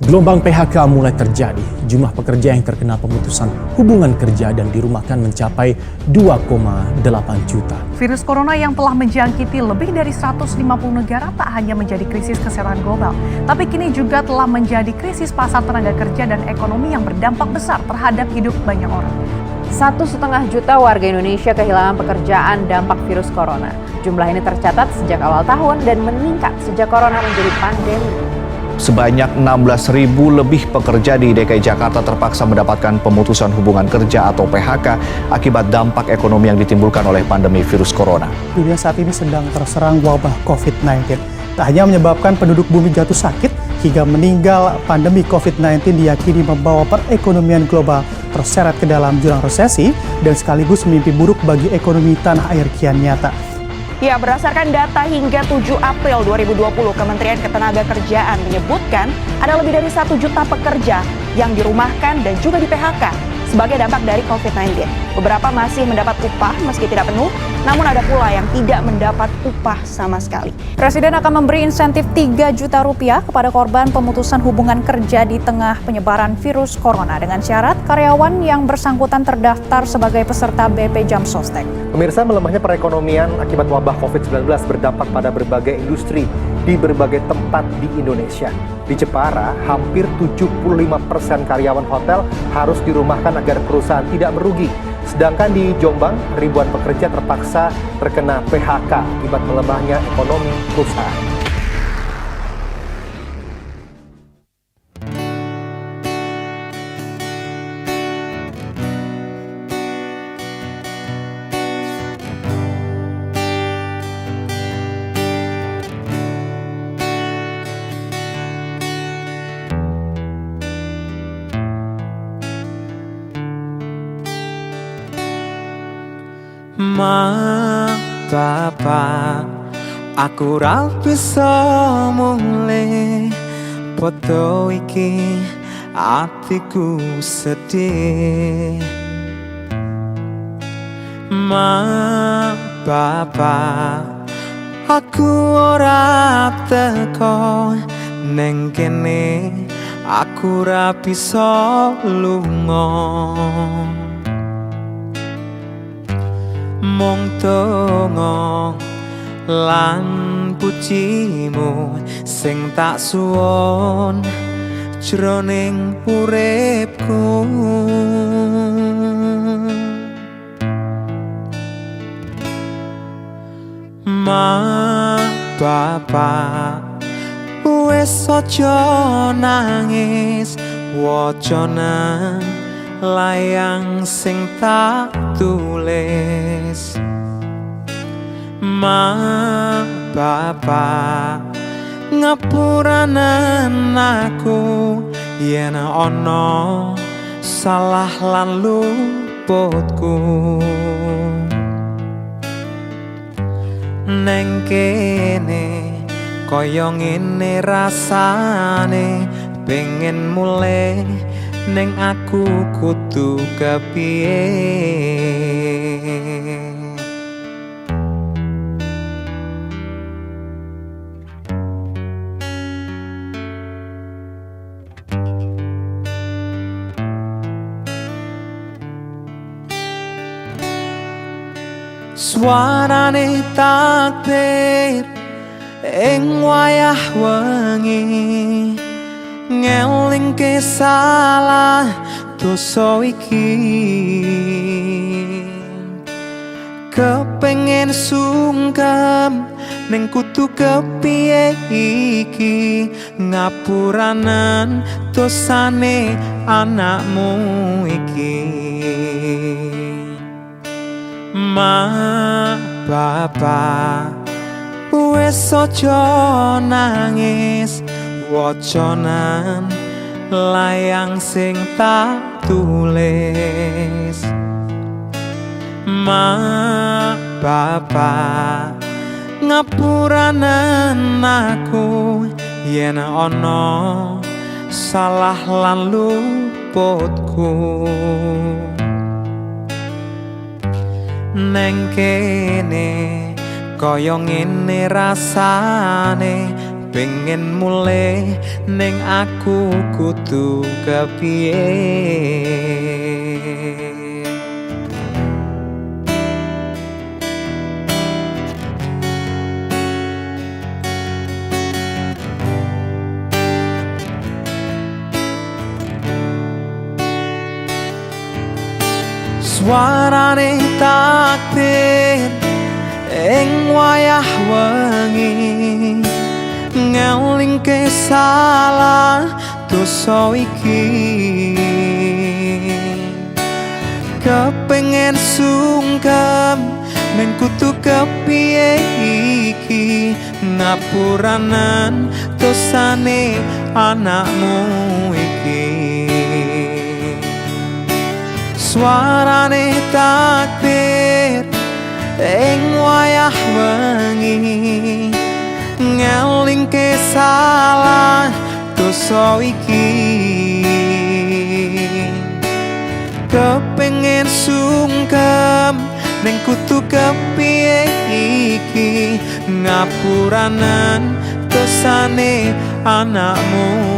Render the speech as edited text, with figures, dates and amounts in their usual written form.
Gelombang PHK mulai terjadi. Jumlah pekerja yang terkena pemutusan hubungan kerja dan dirumahkan mencapai 2,8 juta. Virus corona yang telah menjangkiti lebih dari 150 negara tak hanya menjadi krisis kesehatan global, tapi kini juga telah menjadi krisis pasar tenaga kerja dan ekonomi yang berdampak besar terhadap hidup banyak orang. 1,5 juta warga Indonesia kehilangan pekerjaan dampak virus corona. Jumlah ini tercatat sejak awal tahun dan meningkat sejak corona menjadi pandemi. Sebanyak 16.000 lebih pekerja di DKI Jakarta terpaksa mendapatkan pemutusan hubungan kerja atau PHK akibat dampak ekonomi yang ditimbulkan oleh pandemi virus corona. Dunia saat ini sedang terserang wabah COVID-19. Tak hanya menyebabkan penduduk bumi jatuh sakit, hingga meninggal, pandemi COVID-19 diyakini membawa perekonomian global terseret ke dalam jurang resesi dan sekaligus mimpi buruk bagi ekonomi tanah air kian nyata. Ya, berdasarkan data hingga 7 April 2020, Kementerian Ketenagakerjaan menyebutkan ada lebih dari 1 juta pekerja yang dirumahkan dan juga di PHK sebagai dampak dari COVID-19. Beberapa masih mendapat upah meski tidak penuh, namun ada pula yang tidak mendapat upah sama sekali. Presiden akan memberi insentif 3 juta rupiah kepada korban pemutusan hubungan kerja di tengah penyebaran virus corona dengan syarat karyawan yang bersangkutan terdaftar sebagai peserta BP Jam Sostek. Pemirsa, melemahnya perekonomian akibat wabah COVID-19 berdampak pada berbagai industri di berbagai tempat di Indonesia. Di Jepara, hampir 75% karyawan hotel harus dirumahkan agar perusahaan tidak merugi. Sedangkan di Jombang, ribuan pekerja terpaksa terkena PHK akibat melemahnya ekonomi perusahaan. Ma, Bapak, aku ra bisa mulai foto iki, atiku sedih. Ma, Bapak, aku ora teko neng kene, aku ra bisa lunga. Mung tongong lan pujimu sing tak suwon jroning uripku. Ma, Bapak, wis aja nangis, waca nang layang sing tak tulis. Ma, Bapak, ngapuranen aku yen ana salah lan luputku. Neng kene kaya ngene rasane, pengen mulai neng aku kudu kepiye. Suarane takbir ing wayah wengi, ngelingke salah dosa iki. Kepengen sungkem ning kudu kepiye iki, ngapuranen dosane anakmu iki. Ma, Bapak, wis aja nangis, waca nang layang sing tak tulis. Ma, Bapak, ngapuranen aku yen ana salah lan luputku. Neng kene kaya ngene rasane, pengen mulai ning aku kudu kepiye. Suarane takbir ing wayah wengi ngelingke salah dosa iki, kepengen sungkem men kudu kepiye iki, ngapuranan dosane anakmu iki. Suarane takbir ing wayah wengi ngelingke salah dosa iki, kepengen sungkem ning kudu kepiye iki, ngapuranan dosane anakmu